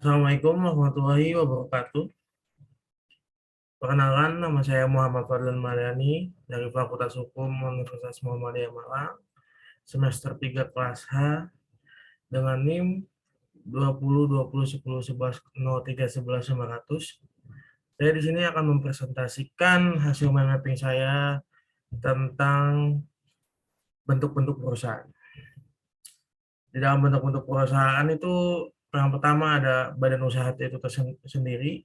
Assalamualaikum warahmatullahi wabarakatuh. Perkenalkan, nama saya Muhammad Fadlan Mariani dari Fakultas Hukum Universitas Muhammadiyah Malang, semester 3 kelas H dengan NIM 20201011031100. Saya di sini akan mempresentasikan hasil mind mapping saya tentang bentuk-bentuk perusahaan. Di dalam bentuk-bentuk perusahaan itu yang pertama ada badan usaha itu tersendiri.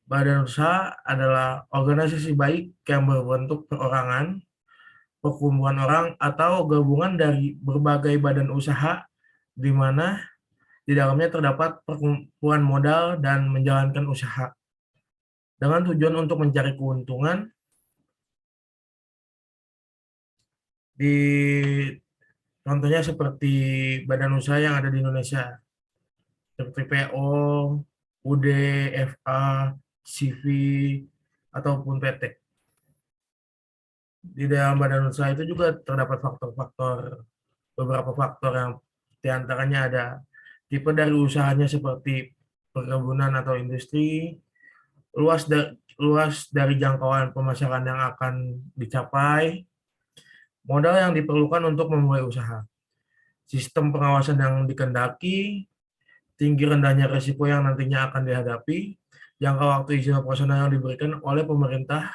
Badan usaha adalah organisasi baik yang berbentuk perorangan, perkumpulan orang, atau gabungan dari berbagai badan usaha di mana di dalamnya terdapat perkumpulan modal dan menjalankan usaha dengan tujuan untuk mencari keuntungan. Di contohnya seperti badan usaha yang ada di Indonesia, seperti PO, UD, FA, CV, ataupun PT. Di dalam badan usaha itu juga terdapat beberapa faktor yang diantaranya ada tipe dari usahanya seperti perkebunan atau industri, luas dari jangkauan pemasaran yang akan dicapai, modal yang diperlukan untuk memulai usaha, sistem pengawasan yang dikehendaki, tinggi rendahnya risiko yang nantinya akan dihadapi, jangka waktu izin operasional yang diberikan oleh pemerintah,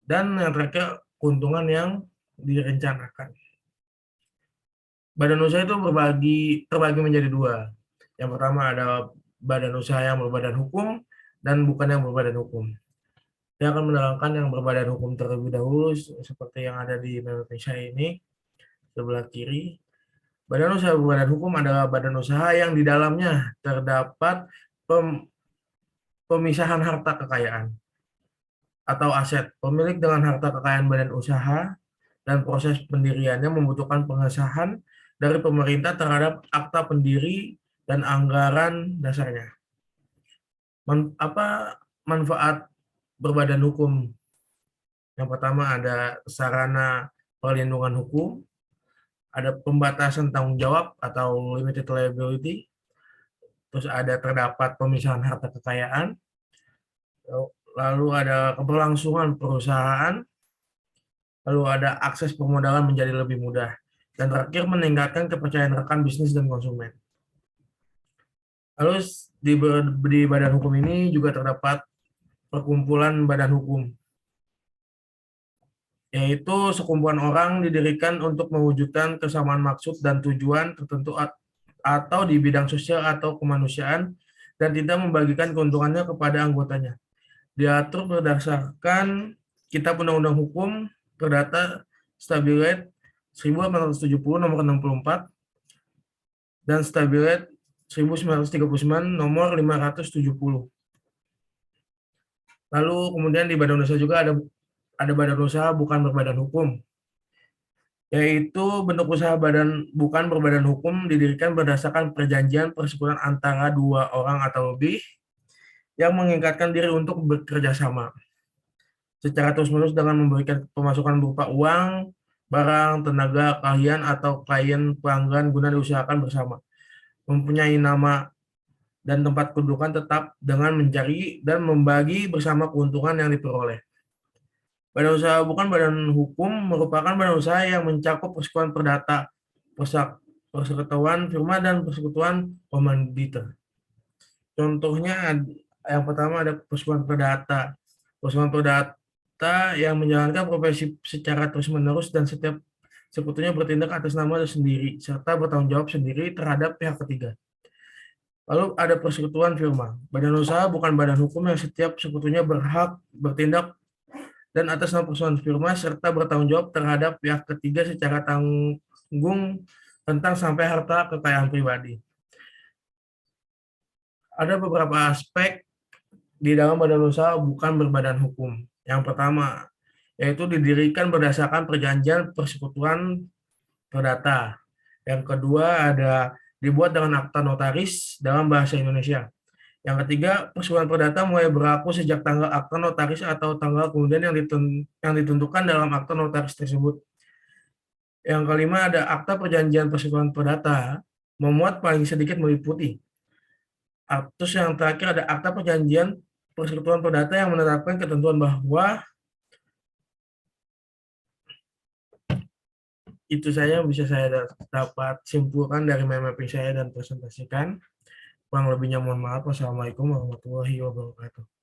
dan yang terakhir keuntungan yang direncanakan. Badan usaha itu terbagi menjadi dua. Yang pertama ada badan usaha yang berbadan hukum dan bukan yang berbadan hukum. Saya akan menerangkan yang berbadan hukum terlebih dahulu, seperti yang ada di Indonesia ini, sebelah kiri. Badan usaha berbadan hukum adalah badan usaha yang di dalamnya terdapat pemisahan harta kekayaan atau aset. Pemilik dengan harta kekayaan badan usaha dan proses pendiriannya membutuhkan pengesahan dari pemerintah terhadap akta pendiri dan anggaran dasarnya. Apa manfaat berbadan hukum? Yang pertama ada sarana perlindungan hukum, ada pembatasan tanggung jawab atau limited liability, terus terdapat pemisahan harta kekayaan, lalu ada keberlangsungan perusahaan, lalu ada akses permodalan menjadi lebih mudah, dan terakhir meningkatkan kepercayaan rekan bisnis dan konsumen. Lalu di badan hukum ini juga terdapat perkumpulan badan hukum, yaitu sekumpulan orang didirikan untuk mewujudkan kesamaan maksud dan tujuan tertentu atau di bidang sosial atau kemanusiaan dan tidak membagikan keuntungannya kepada anggotanya. Diatur berdasarkan Kitab Undang-Undang Hukum Perdata Stabilet 1870 nomor 64 dan Stabilet 1939 nomor 570. Lalu kemudian di badan usaha juga ada badan usaha bukan berbadan hukum, yaitu bentuk usaha bukan berbadan hukum didirikan berdasarkan perjanjian persekutuan antara dua orang atau lebih yang mengikatkan diri untuk bekerja sama secara terus-menerus dengan memberikan pemasukan berupa uang, barang, tenaga, keahlian, atau klien pelanggan guna diusahakan bersama. Mempunyai nama dan tempat kedudukan tetap dengan mencari dan membagi bersama keuntungan yang diperoleh. Badan usaha bukan badan hukum merupakan badan usaha yang mencakup persekutuan perdata, persekutuan firma, dan persekutuan komanditer. Contohnya yang pertama ada persekutuan perdata. Persekutuan perdata yang menjalankan profesi secara terus-menerus dan setiap sekutunya bertindak atas nama sendiri serta bertanggung jawab sendiri terhadap pihak ketiga. Lalu ada persekutuan firma. Badan usaha bukan badan hukum yang setiap sekutunya berhak bertindak dan atas nama perusahaan firma serta bertanggung jawab terhadap pihak ketiga secara tanggung tentang sampai harta kekayaan pribadi. Ada beberapa aspek di dalam badan usaha bukan berbadan hukum. Yang pertama, yaitu didirikan berdasarkan perjanjian persekutuan perdata. Yang kedua ada dibuat dengan akta notaris dalam bahasa Indonesia. Yang ketiga, persekutuan perdata mulai berlaku sejak tanggal akta notaris atau tanggal kemudian yang ditentukan dalam akta notaris tersebut. Yang kelima ada akta perjanjian persekutuan perdata memuat paling sedikit meliputi Terus yang terakhir ada akta perjanjian persekutuan perdata yang menetapkan ketentuan bahwa itu saya bisa saya dapat simpulkan dari mind mapping saya dan presentasikan. Kurang lebihnya mohon maaf. Wassalamualaikum warahmatullahi wabarakatuh.